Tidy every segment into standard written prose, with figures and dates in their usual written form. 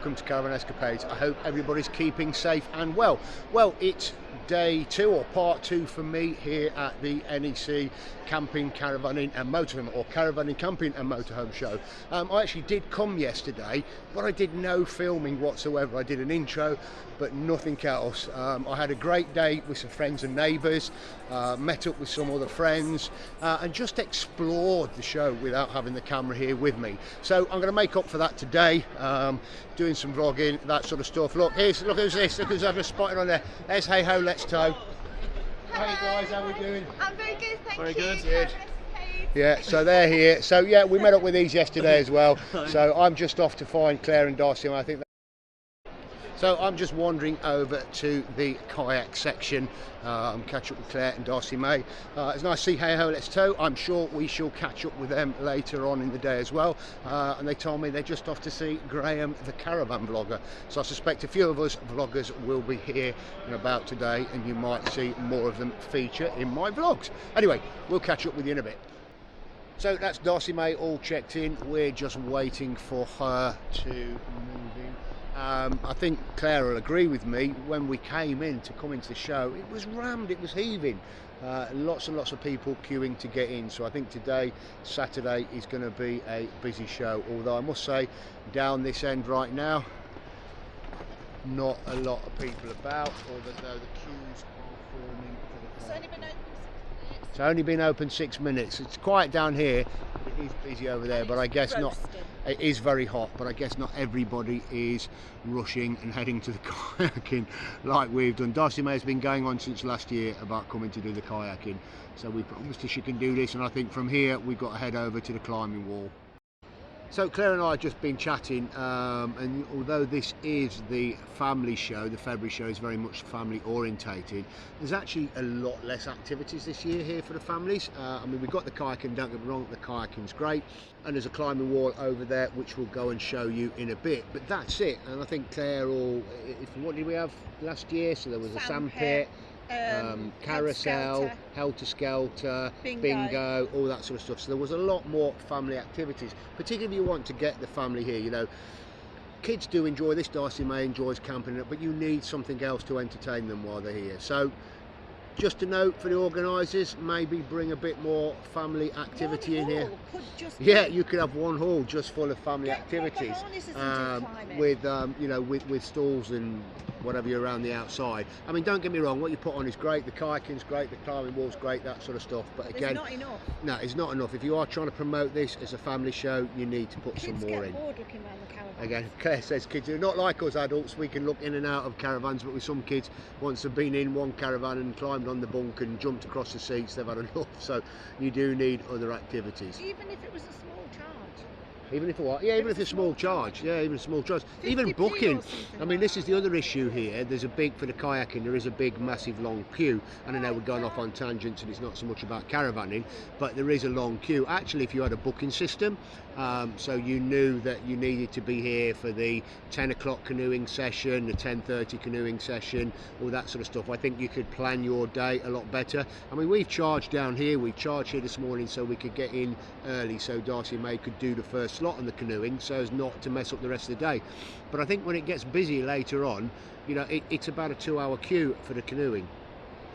welcome to Caravan Escapades. I hope everybody's keeping safe and well. Well, it's day 2 or part 2 for me here at the NEC Camping, Caravaning and Motorhome, or Caravaning, Camping and Motorhome show. I actually did come yesterday, but I did no filming whatsoever. I did an intro, but nothing else. I had a great day with some friends and neighbours, met up with some other friends, and just explored the show without having the camera here with me. So I'm going to make up for that today, doing some vlogging, that sort of stuff. Look, who's this? Look who's I've just spotted on there. There's Hey Ho Let's Tow. Hey guys, how are we doing? I'm very good, thank very you. Very good. Yeah, so they're here. So yeah, we met up with these yesterday as well. So I'm just off to find Claire and Darcy, and I think so I'm just wandering over to the kayak section, catch up with Claire and Darcy May. It's nice to see Hey Ho Let's Tow. I'm sure we shall catch up with them later on in the day as well. And they told me they're just off to see Graham, the Caravan Vlogger. So I suspect a few of us vloggers will be here and about today, and you might see more of them feature in my vlogs. Anyway, we'll catch up with you in a bit. So that's Darcy May all checked in. We're just waiting for her to move in. I think Claire will agree with me, when we came in to come into the show, it was rammed, it was heaving. Lots and lots of people queuing to get in. So I think today, Saturday, is going to be a busy show. Although I must say, down this end right now, not a lot of people about, although the queues are forming for the car. It's only been open 6 minutes. It's quiet down here, but it is busy over there, but I guess roasting. Not. It is very hot, but I guess not everybody is rushing and heading to the kayaking like we've done. Darcy May has been going on since last year about coming to do the kayaking, so we promised her she can do this, and I think from here we've got to head over to the climbing wall. So Claire and I have just been chatting, and although this is the family show, the February show is very much family orientated, there's actually a lot less activities this year here for the families. I mean, we've got the kayaking, don't get me wrong, the kayaking's great, and there's a climbing wall over there which we'll go and show you in a bit, but that's it. And I think Claire, what did we have last year? So there was a sandpit, carousel, helter skelter, bingo, all that sort of stuff. So there was a lot more family activities, particularly if you want to get the family here. You know, kids do enjoy this. Darcy May enjoys camping, but you need something else to entertain them while they're here. So just a note for the organisers, maybe bring a bit more family activity in here. Yeah, you could have one hall just full of family activities, with you know, with stalls and whatever you're around the outside. I mean, don't get me wrong, what you put on is great, the kayaking's great, the climbing wall's great, that sort of stuff, but again, it's not enough. No, it's not enough. If you are trying to promote this as a family show, you need to put some more in. Bored looking around the caravan. Again, Claire says kids are not like us adults. We can look in and out of caravans, but with some kids, once they've been in one caravan and climbed on the bunk and jumped across the seats, they've had enough. So you do need other activities. Even if it was a small charge. Even if what? Yeah, even if it's a small charge. Yeah, even a small charge. Even booking. I mean, this is the other issue here. There's a big, for the kayaking, there is a big, massive, long queue. And I know we're going off on tangents and it's not so much about caravanning, but there is a long queue. Actually, if you had a booking system, so you knew that you needed to be here for the 10 o'clock canoeing session, the 10:30 canoeing session, all that sort of stuff, I think you could plan your day a lot better. I mean, we've charged down here, we charged here this morning so we could get in early so Darcy May could do the first slot on the canoeing so as not to mess up the rest of the day. But I think when it gets busy later on, you know, it's about a 2-hour queue for the canoeing.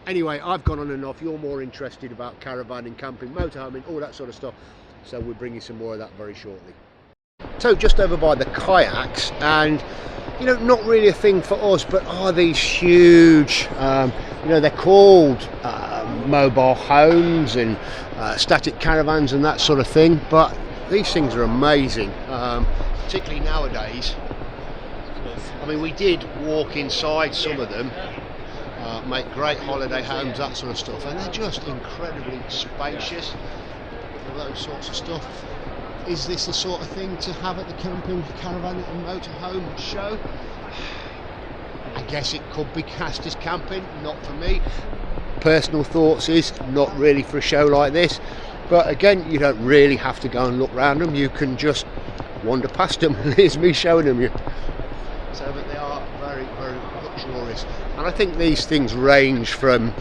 Anyway, I've gone on and off. You're more interested about caravanning, camping, motorhoming, all that sort of stuff. So we'll bring you some more of that very shortly. So just over by the kayaks, and you know, not really a thing for us, but are these huge, you know, they're called mobile homes and static caravans and that sort of thing, but these things are amazing, particularly nowadays. I mean, we did walk inside some of them, make great holiday homes, that sort of stuff, and they're just incredibly spacious, all those sorts of stuff. Is this the sort of thing to have at the camping, caravan and motorhome show? I guess it could be cast as camping, not for me. Personal thoughts is not really for a show like this, but again, you don't really have to go and look round them, you can just wander past them. Here's me showing them you. So, but they are very, very luxurious, and I think these things range from,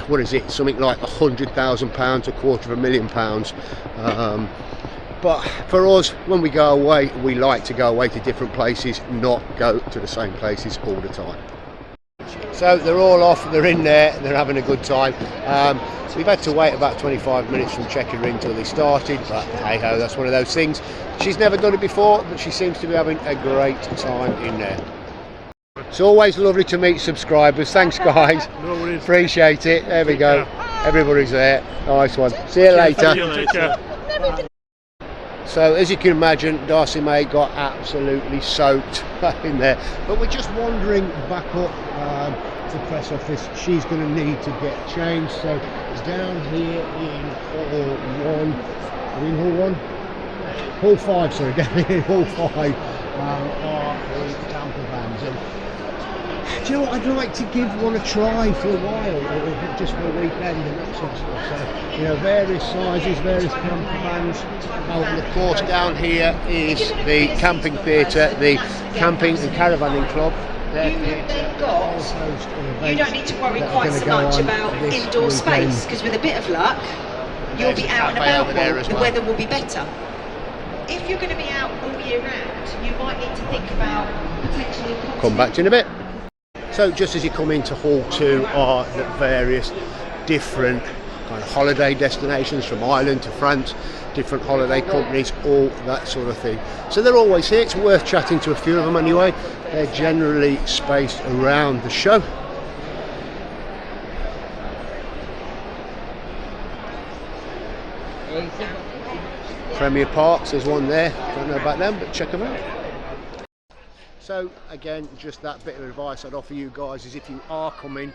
what is it, something like £100,000 to £250,000. But for us, when we go away, we like to go away to different places, not go to the same places all the time. So they're all off, they're in there, they're having a good time. We've had to wait about 25 minutes from checking her in until they started, but hey ho, that's one of those things. She's never done it before, but she seems to be having a great time in there. It's always lovely to meet subscribers. Thanks guys, appreciate it. There we go, everybody's there. Nice one. See you later. So as you can imagine, Darcy May got absolutely soaked in there, but we're just wandering back up to the press office. She's going to need to get changed, so it's down here in hall 1. Are we in hall 1? Hall 5, sorry, down here in hall 5 are the camper vans. And do you know what, I'd like to give one a try for a while, or just for a weekend and that sort of stuff. So, you know, various sizes, various camper vans. And of course down here is the camping theatre, the Camping and Caravanning Club. You don't need to worry quite so much about indoor space, because with a bit of luck, you'll be out and about more. The weather will be better. If you're going to be out all year round, you might need to think about potentially... Come back to you in a bit. So just as you come into hall 2 are the various different kind of holiday destinations, from Ireland to France, different holiday companies, all that sort of thing. So they're always here. It's worth chatting to a few of them anyway. They're generally spaced around the show. Premier Parks, there's one there. Don't know about them, but check them out. So again, just that bit of advice I'd offer you guys is if you are coming,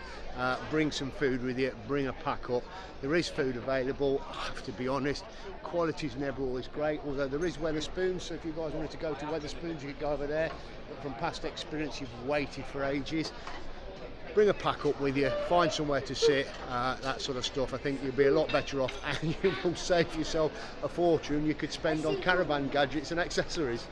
bring some food with you, bring a pack up. There is food available. I have to be honest, quality's never always great, although there is Wetherspoons, so if you guys wanted to go to Wetherspoons, you could go over there. But from past experience, you've waited for ages. Bring a pack up with you, find somewhere to sit, that sort of stuff. I think you'll be a lot better off, and you will save yourself a fortune you could spend on caravan gadgets and accessories.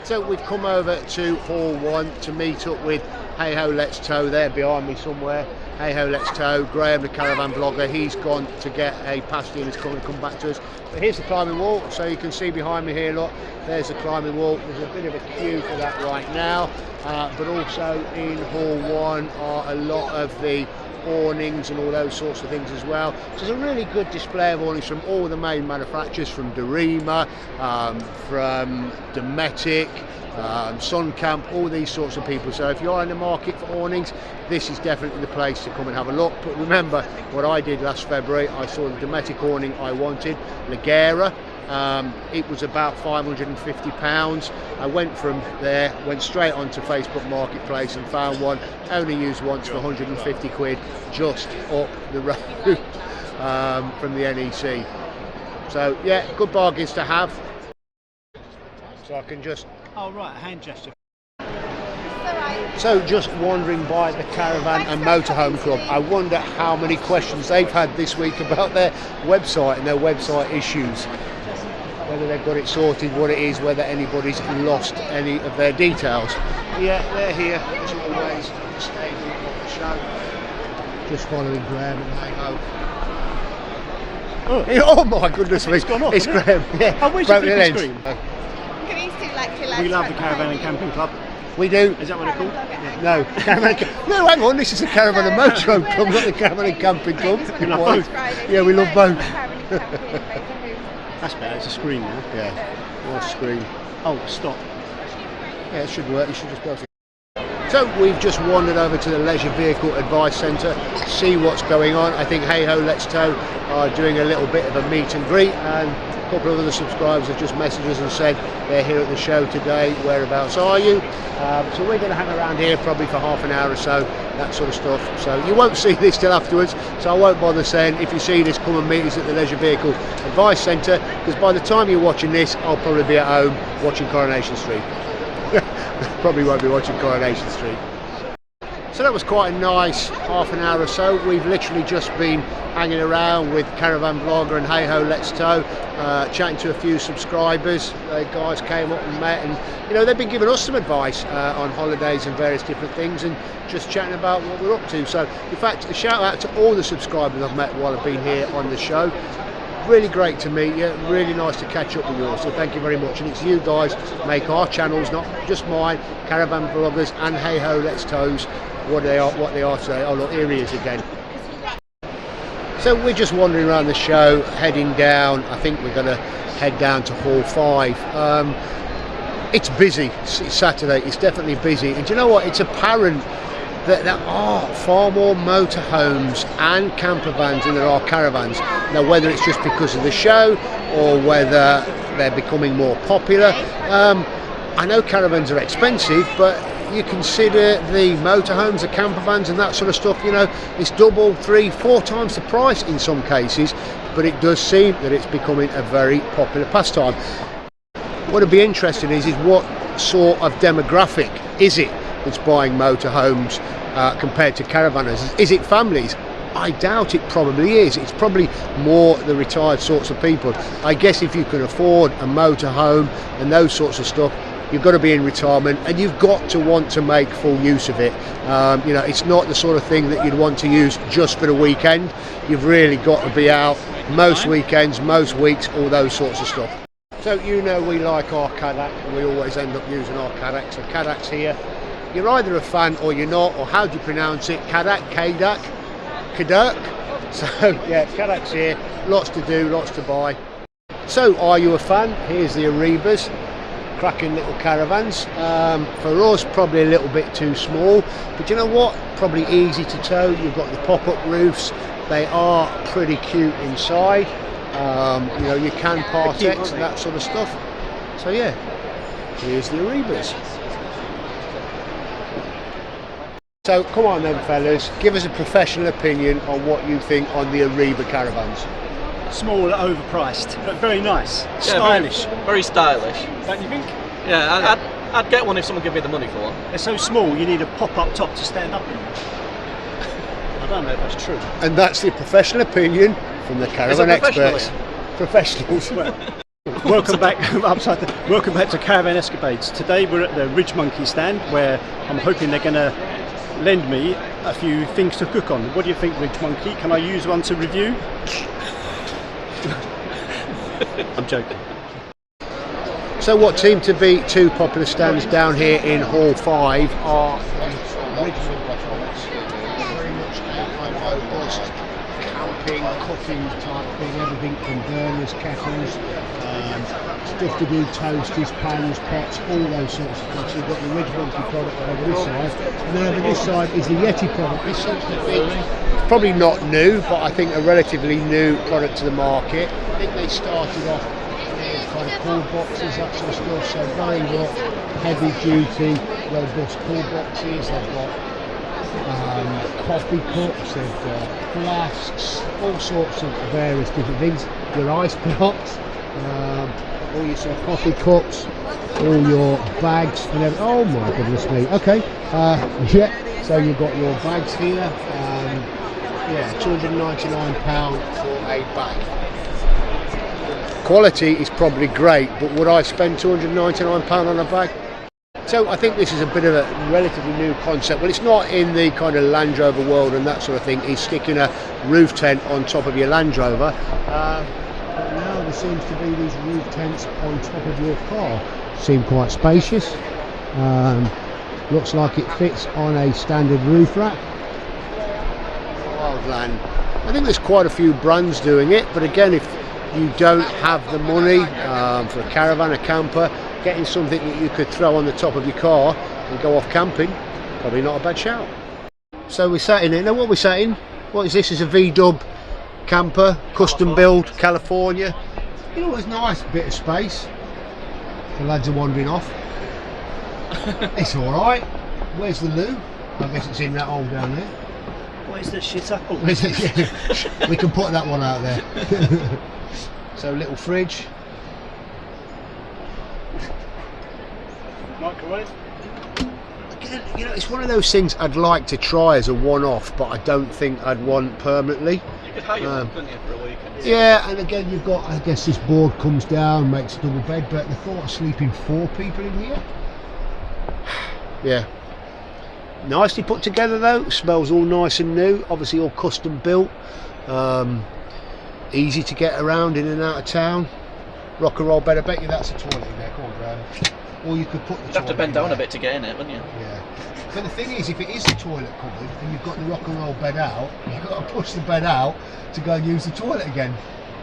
So we've come over to hall 1 to meet up with Hey Ho Let's Tow. They're behind me somewhere. Hey Ho Let's Tow. Graham, the Caravan Vlogger, he's gone to get a pasty and he's coming to come back to us. But here's the climbing wall, so you can see behind me here, look, there's the climbing wall. There's a bit of a queue for that right now, but also in hall 1 are a lot of the awnings and all those sorts of things as well. So there's a really good display of awnings from all the main manufacturers, from Dorema, from Dometic, Suncamp, all these sorts of people. So if you're in the market for awnings, this is definitely the place to come and have a look. But remember what I did last February, I saw the Dometic awning I wanted, Ligera. It was about £550. I went from there, went straight onto Facebook Marketplace and found one, only used once, for 150 quid, just up the road from the NEC. So yeah, good bargains to have. So I can just... Oh right, a hand gesture. So just wandering by the Caravan and Motorhome Club, I wonder how many questions they've had this week about their website and their website issues. Whether they've got it sorted, what it is, whether anybody's lost any of their details. Yeah, they're here as always, staying on the show. Just following Graham and Hey Ho. Oh my goodness me, it's gone off. It's Graham. Yeah. I wish you could screen. We love the Caravan and Camping Club. We do. Is that what it's called? Yeah. No, no, hang on. This is the Caravan and Motorhome Club, not the Caravan and Camping Club. We love both. Yeah, we love both. That's better. It's a screen now. Yeah, what screen? Oh, stop. Yeah, it should work. You should just be able to. So we've just wandered over to the Leisure Vehicle Advice Centre, see what's going on. I think Hey Ho Let's Tow are doing a little bit of a meet and greet, and a couple of other subscribers have just messaged us and said they're here at the show today. Whereabouts are you? So we're going to hang around here probably for half an hour or so, that sort of stuff. So you won't see this till afterwards, so I won't bother saying if you see this, come and meet us at the Leisure Vehicle Advice Centre, because by the time you're watching this, I'll probably be at home watching Coronation Street. Probably won't be watching Coronation Street. So that was quite a nice half an hour or so. We've literally just been hanging around with Caravan Vlogger and Hey Ho Let's Tow, chatting to a few subscribers. Guys came up and met, and you know, they've been giving us some advice on holidays and various different things, and just chatting about what we're up to. So in fact, a shout out to all the subscribers I've met while I've been here on the show. Really great to meet you, really nice to catch up with you all, so thank you very much. And it's you guys make our channels, not just mine, Caravan Vloggers and Hey Ho Let's Tows, what they are today. Oh look, here he is again. So we're just wandering around the show, heading down. I think we're going to head down to Hall 5. It's busy, it's Saturday, it's definitely busy. And do you know what, it's apparent that there are far more motorhomes and camper vans than there are caravans. Now, whether it's just because of the show or whether they're becoming more popular, I know caravans are expensive, but you consider the motorhomes, the camper vans and that sort of stuff, you know, it's double, 3, 4 times the price in some cases, but it does seem that it's becoming a very popular pastime. What would be interesting is what sort of demographic is it that's buying motorhomes compared to caravanners? Is it families? I doubt it probably is. It's probably more the retired sorts of people. I guess if you can afford a motorhome and those sorts of stuff, you've got to be in retirement and you've got to want to make full use of it. You know, it's not the sort of thing that you'd want to use just for the weekend. You've really got to be out most weekends, most weeks, all those sorts of stuff. So you know we like our Kadak, and we always end up using our Kadak. So Kadak's here. You're either a fan or you're not, or how do you pronounce it? Kadak, Kadak, Kadak. So yeah, Kadak's here. Lots to do, lots to buy. So are you a fan? Here's the Aribas, cracking little caravans. For us, probably a little bit too small, but you know what? Probably easy to tow. You've got the pop-up roofs. They are pretty cute inside. You know, you can Partex and that sort of stuff. So yeah, here's the Aribas. So come on then fellas, give us a professional opinion on what you think on the Ariba caravans. Small, overpriced, but very nice, stylish. Yeah, very stylish. Don't you think? Yeah, I'd get one if someone gave me the money for one. They're so small, you need a pop-up top to stand up in. I don't know if that's true. And that's the professional opinion from the caravan experts. Professionals. Welcome back welcome back to Caravan Escapades. Today we're at the Ridge Monkey stand where I'm hoping they're going to lend me a few things to cook on. What do you think, Ridge Monkey? Can I use one to review? I'm joking. So what seem to be 2 popular stands down here in Hall 5 are Ridge Monkey, very much kind of robust camping, cooking type thing, everything from burners, kettles, stuff to do, toasters, pans, pots, all those sorts of things. So you've got the Ridge Monkey product over this side, and then over this side is the Yeti product. This seems to be probably not new, but I think a relatively new product to the market. I think they started off with kind of cool boxes, that sort of stuff, so very much heavy duty, robust cool boxes. They've got coffee cups, they've got flasks, all sorts of various different things. Your ice blocks, all your sort of coffee cups, all your bags and everything. Oh my goodness me. Okay, yeah, so you've got your bags here. Yeah, £299 for a bag. Quality is probably great, but would I spend £299 on a bag? So I think this is a bit of a relatively new concept. Well, it's not in the kind of Land Rover world and that sort of thing. It's sticking a roof tent on top of your Land Rover. But now there seems to be these roof tents on top of your car. Seem quite spacious. Looks like it fits on a standard roof rack. Wildland. I think there's quite a few brands doing it, but again, if you don't have the money for a caravan, a camper, getting something that you could throw on the top of your car and go off camping, probably not a bad shout. So we sat in here. Now what we sat in? What is this? Is a V-dub camper, custom build, California. You know, it's nice bit of space. The lads are wandering off. It's all right. Where's the loo? I guess it's in that hole down there. What is that shit up? Oh. We can put that one out there. So little fridge. Microwave? again, you know, it's one of those things I'd like to try as a one-off, but I don't think I'd want permanently. You could hire one, couldn't you, for a weekend? Yeah, and again, you've got, I guess this board comes down, makes a double bed, but the thought of sleeping 4 people in here, yeah. Nicely put together though, smells all nice and new, obviously all custom built, easy to get around in and out of town. Rock and roll bed, I bet you that's a toilet in there, come on Graham. Or you could put the You'd have to bend down a bit to get in it, wouldn't you? Yeah. But the thing is, if it is the toilet cupboard and you've got the rock and roll bed out, you've got to push the bed out to go and use the toilet again.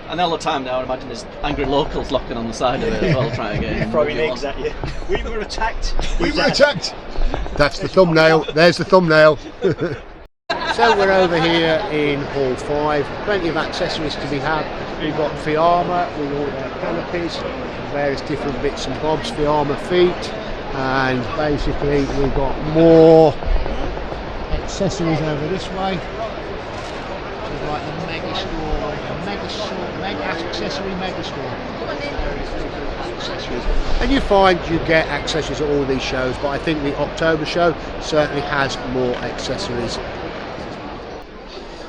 And all the time now, I imagine there's angry locals locking on the side of it as well, trying to get in. Throwing eggs at you. We were attacked. We were attacked! That's the thumbnail. There's the thumbnail. So we're over here in Hall 5. Plenty of accessories to be had. We've got Fiamma with all their canopies, various different bits and bobs, Fiamma feet, and basically we've got more accessories over this way. So we've got the mega accessory mega store. Accessories. And you find you get accessories at all these shows, but I think the October show certainly has more accessories.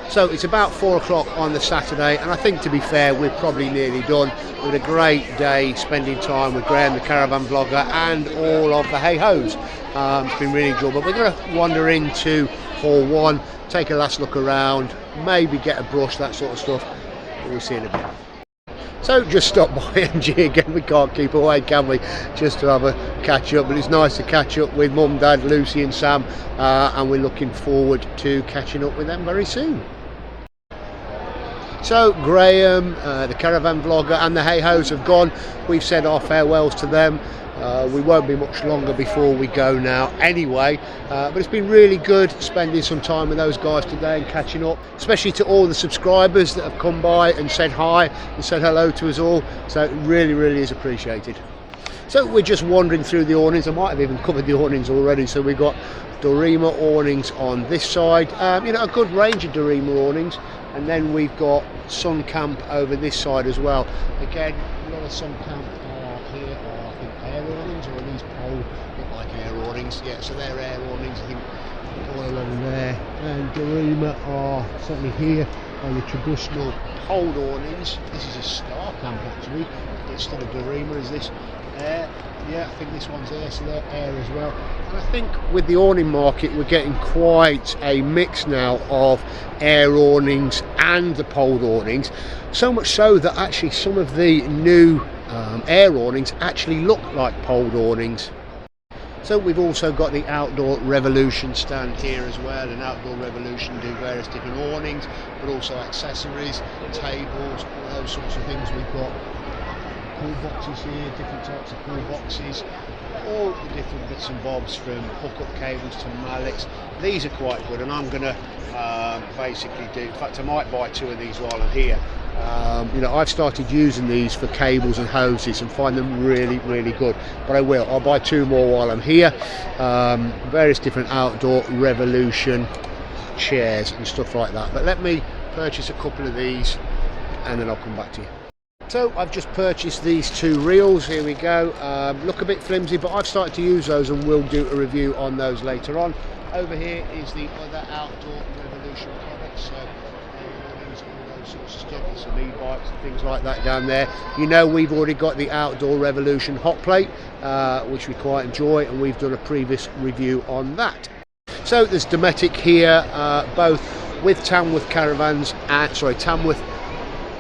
So it's about 4 o'clock on the Saturday, and I think, to be fair, we're probably nearly done. We had a great day spending time with Graham, the Caravan Vlogger, and all of the hey-hos. It's been really enjoyable. We're going to wander into Hall 1, take a last look around, maybe get a brush, that sort of stuff. We'll see in a bit. So just stop by MG again, we can't keep away, can we, just to have a catch up, but it's nice to catch up with Mum, Dad, Lucy and Sam, and we're looking forward to catching up with them very soon. So Graham, the Caravan Vlogger and the hey-hos have gone. We've said our farewells to them. We won't be much longer before we go now anyway, but it's been really good spending some time with those guys today and catching up, especially to all the subscribers that have come by and said hi and said hello to us all, so it really is appreciated. So we're just wandering through the awnings. I might have even covered the awnings already. So we've got Dorema awnings on this side, you know, a good range of Dorema awnings, and then we've got Sun Camp over this side as well. Again, a lot of Sun Camp are here, are I think air awnings, or at least pole, look like air awnings. Yeah, so they're air awnings, I think, all along there. And Dorema are certainly here on the traditional pole awnings. This is a Star Camp actually, instead of Dorema is this air. Yeah, I think this one's air, so they're air as well. And I think with the awning market, we're getting quite a mix now of air awnings and the pole awnings. So much so that actually some of the new air awnings actually look like pole awnings. So we've also got the Outdoor Revolution stand here as well, and Outdoor Revolution do various different awnings, but also accessories, tables, all those sorts of things. We've got cool boxes here, different types of cool boxes, all the different bits and bobs, from hookup cables to mallets. These are quite good, and I'm going to basically do, in fact I might buy 2 of these while I'm here. You know, I've started using these for cables and hoses and find them really good, but I'll buy 2 more while I'm here. Various different Outdoor Revolution chairs and stuff like that, but let me purchase a couple of these and then I'll come back to you. So I've just purchased these 2 reels, here we go. Look a bit flimsy, but I've started to use those and we'll do a review on those later on. Over here is the other Outdoor Revolution products, so all those sorts of stuff, and some e-bikes and things like that down there. You know, we've already got the Outdoor Revolution hot plate, which we quite enjoy, and we've done a previous review on that. So there's Dometic here, both with Tamworth Caravans and Tamworth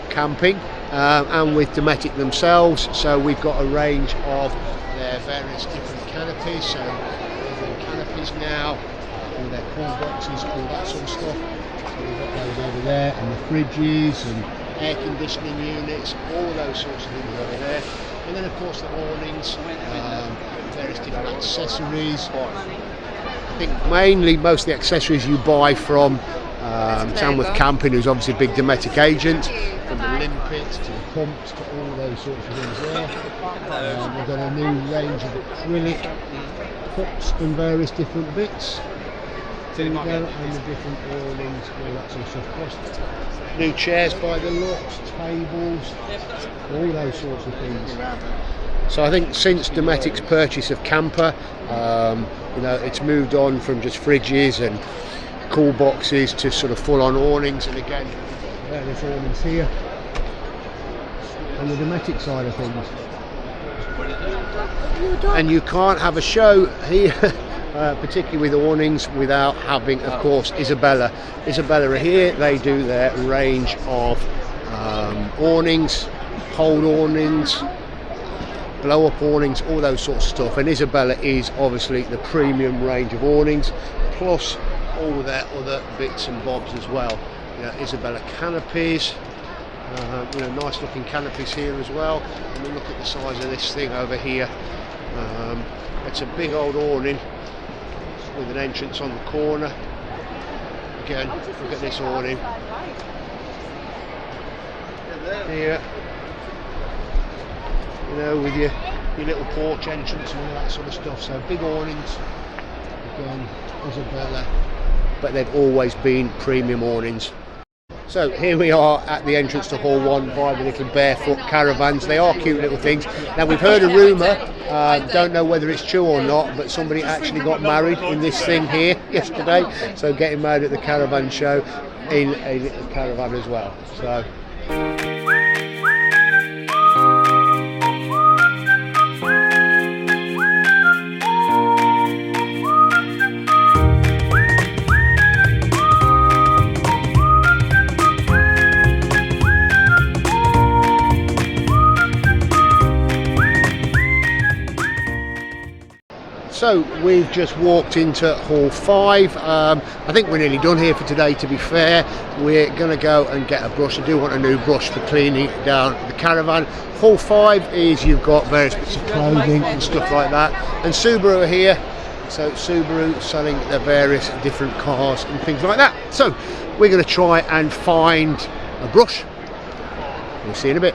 Camping, and with Dometic themselves. So we've got a range of their various different canopies, so canopies now, all their cool boxes, all that sort of stuff. So we've got those over there, and the fridges and air conditioning units, all those sorts of things over there. And then of course the awnings, various different accessories. I think mainly most of the accessories you buy from Tamworth Camping, who's obviously a big Dometic agent, from the limpets to the pumps to all those sorts of things there. We've got a new range of acrylic cups and various different bits. and the different awnings, all that sort of stuff. Plus, new chairs by the looks, tables, all those sorts of things. So I think since Dometic's purchase of Camper, you know, it's moved on from just fridges and cool boxes to sort of full-on awnings, and again, various awnings here on the Dometic side of things. And you can't have a show here, particularly with awnings, without having, of course, Isabella. Isabella are here. They do their range of awnings, hold awnings, blow up awnings, all those sorts of stuff. And Isabella is obviously the premium range of awnings, plus all their other bits and bobs as well. You know, Isabella canopies, you know, nice looking canopies here as well. And we look at the size of this thing over here. It's a big old awning with an entrance on the corner. Again, look at this awning here. You know, with your little porch entrance and all that sort of stuff. So big awnings, again, Isabella, but they've always been premium awnings. So here we are at the entrance to Hall 1 by the little barefoot caravans. They are cute little things. Now we've heard a rumour, don't know whether it's true or not, but somebody actually got married in this thing here yesterday. So getting married at the caravan show in a little caravan as well. So. So we've just walked into Hall 5. I think we're nearly done here for today, to be fair. We're going to go and get a brush. I do want a new brush for cleaning down the caravan. Hall 5 is you've got various bits of clothing and stuff like that. And Subaru are here. So Subaru selling their various different cars and things like that. So we're going to try and find a brush. We'll see in a bit.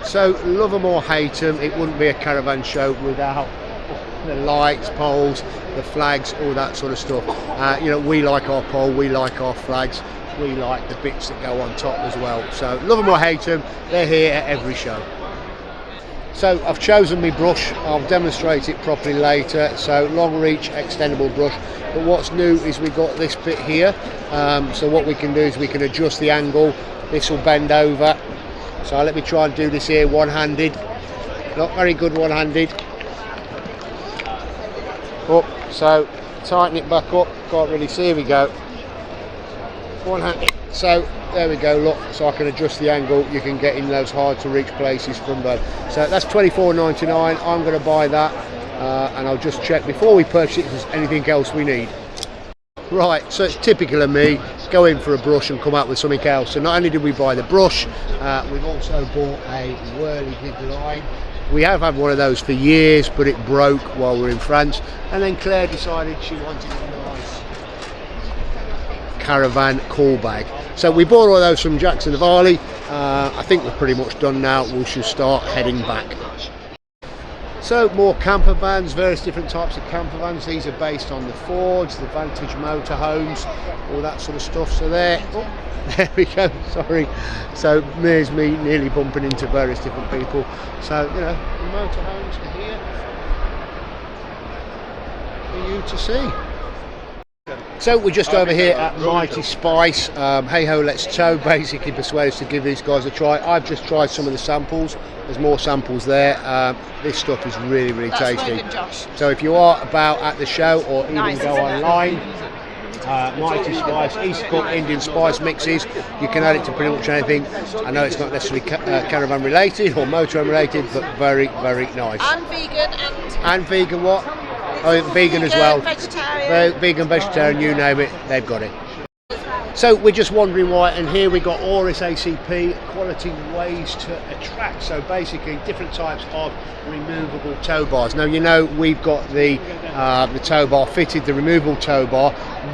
So love them or hate them, it wouldn't be a caravan show without the lights, poles, the flags, all that sort of stuff. You know, we like our pole, we like our flags, we like the bits that go on top as well. So love them or hate them, they're here at every show. So I've chosen my brush. I'll demonstrate it properly later. So long reach extendable brush, but what's new is we've got this bit here. So what we can do is we can adjust the angle. This will bend over. So let me try and do this here one-handed. Not very good one-handed. Up, so tighten it back up, can't really see, here we go. One hand, so there we go, look, so I can adjust the angle, you can get in those hard to reach places from both. So that's $24.99, I'm going to buy that, and I'll just check before we purchase it if there's anything else we need. Right, so it's typical of me, go in for a brush and come out with something else. So not only did we buy the brush, we've also bought a whirly-jig line. We have had one of those for years, but it broke while we were in France. And then Claire decided she wanted a nice caravan call bag. So we bought all those from Jackson of Arley. I think we're pretty much done now. We should start heading back. So more camper vans, various different types of camper vans. These are based on the Fords, the Vantage motorhomes, all that sort of stuff. So there we go, sorry. So there's me nearly bumping into various different people. So, you know, the motorhomes are here for you to see. So we're just over here at Mighty Spice. Hey Ho Let's Tow basically persuaded us to give these guys a try. I've just tried some of the samples. There's more samples there. This stuff is really, really tasty. So if you are about at the show or even go online, Mighty Spice, East Cook Indian spice mixes, you can add it to pretty much anything. I know it's not necessarily caravan related or motorhome related, but very, very nice. And vegan and vegan what? Oh, vegan as well. Vegetarian. Vegan, vegetarian, you name it, they've got it. So we're just wondering why, and here we got Oris ACP, quality ways to attract. So basically different types of removable tow bars. Now you know we've got the tow bar fitted, the removable tow bar.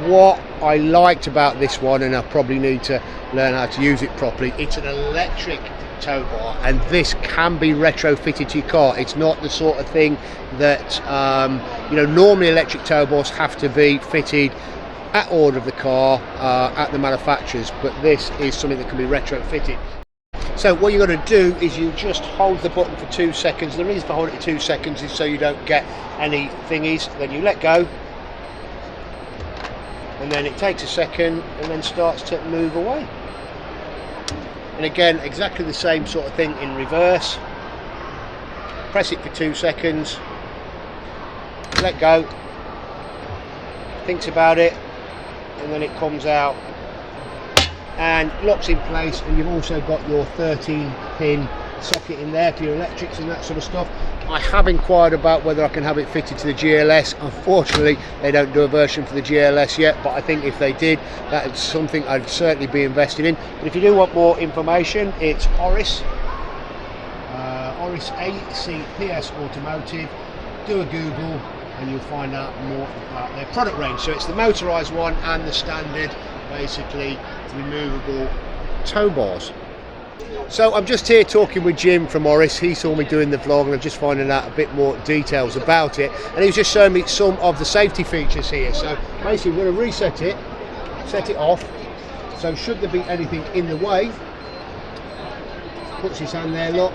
What I liked about this one, and I probably need to learn how to use it properly, it's an electric tow bar, and this can be retrofitted to your car. It's not the sort of thing that you know, normally electric tow bars have to be fitted at order of the car at the manufacturers, but this is something that can be retrofitted. So what you're going to do is you just hold the button for 2 seconds. The reason for holding it 2 seconds is so you don't get any thingies. Then you let go, and then it takes a second and then starts to move away. And again, exactly the same sort of thing in reverse. Press it for 2 seconds, let go, thinks about it, and then it comes out and locks in place. And you've also got your 13-pin socket in there for your electrics and that sort of stuff. I have inquired about whether I can have it fitted to the GLS. Unfortunately, they don't do a version for the GLS yet, but I think if they did, that's something I'd certainly be invested in. But if you do want more information, it's Oris ACPS Automotive. Do a Google and you'll find out more about their product range. So it's the motorised one and the standard, basically removable tow bars. So I'm just here talking with Jim from Oris. He saw me doing the vlog and I'm just finding out a bit more details about it, and he was just showing me some of the safety features here. So basically we're going to reset it, set it off, so should there be anything in the way, puts his hand there, look,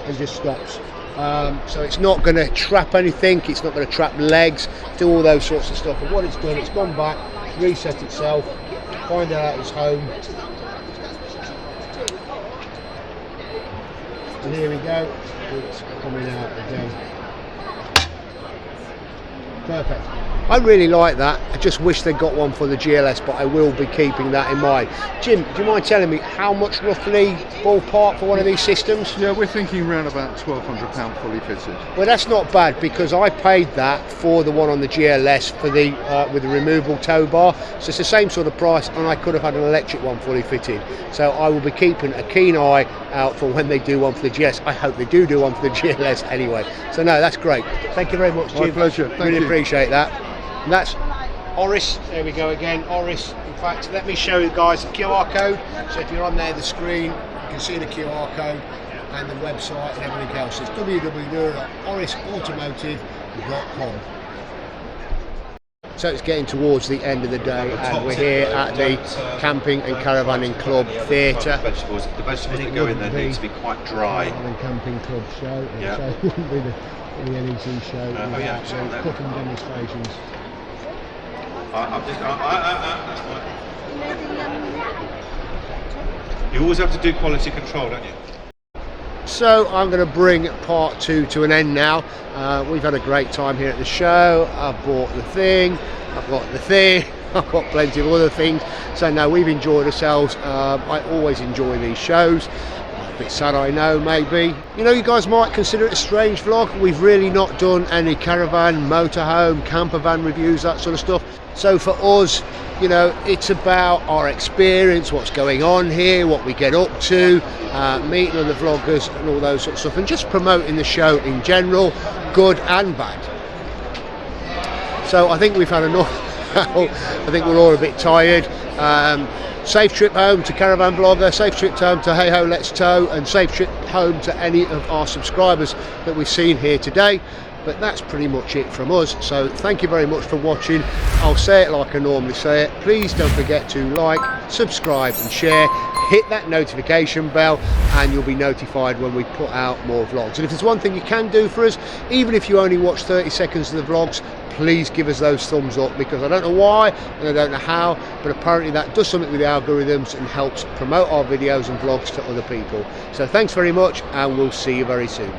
and just stops. So it's not going to trap anything, it's not going to trap legs, do all those sorts of stuff. And what it's done, it's gone back, reset itself, find out it's home, and here we go, it's coming out again. Perfect. I really like that. I just wish they got one for the GLS, but I will be keeping that in mind. Jim, do you mind telling me how much roughly ballpark for one of these systems? Yeah, we're thinking around about £1,200 fully fitted. Well, that's not bad, because I paid that for the one on the GLS for the with the removable tow bar, so it's the same sort of price, and I could have had an electric one fully fitted. So I will be keeping a keen eye out for when they do one for the GLS. I hope they do one for the GLS anyway. So no, that's great. Thank you very much, Jim. My pleasure. Thank really you. Appreciate that. And that's Oris. There we go again, Oris. In fact, let me show you guys the QR code. So if you're on there, the screen, you can see the QR code and the website and everything else. It's www.orisautomotive.com. So it's getting towards the end of the day, and we're here at the Camping and Caravanning Club Theatre. The vegetables that go in there need to be quite dry. The Camping Club show, Yeah. so it wouldn't be the NEC show without it's on there. cooking demonstrations. That's fine. You always have to do quality control, don't you? So I'm going to bring part 2 to an end now. We've had a great time here at the show. I've bought the thing, I've got the thing, I've got plenty of other things. So no, we've enjoyed ourselves. I always enjoy these shows. A bit sad, I know, maybe. You know, you guys might consider it a strange vlog. We've really not done any caravan, motorhome, camper van reviews, that sort of stuff. So for us, you know, it's about our experience, what's going on here, what we get up to, meeting other vloggers and all those sorts of stuff, and just promoting the show in general, good and bad. So I think we've had enough. I think we're all a bit tired. Safe trip home to Caravan Vlogger, safe trip home to Hey Ho Let's Tow, and safe trip home to any of our subscribers that we've seen here today. But that's pretty much it from us, so thank you very much for watching. I'll say it like I normally say it. Please don't forget to like, subscribe and share. Hit that notification bell and you'll be notified when we put out more vlogs. And if there's one thing you can do for us, even if you only watch 30 seconds of the vlogs, please give us those thumbs up, because I don't know why and I don't know how, but apparently that does something with the algorithms and helps promote our videos and vlogs to other people. So thanks very much, and we'll see you very soon.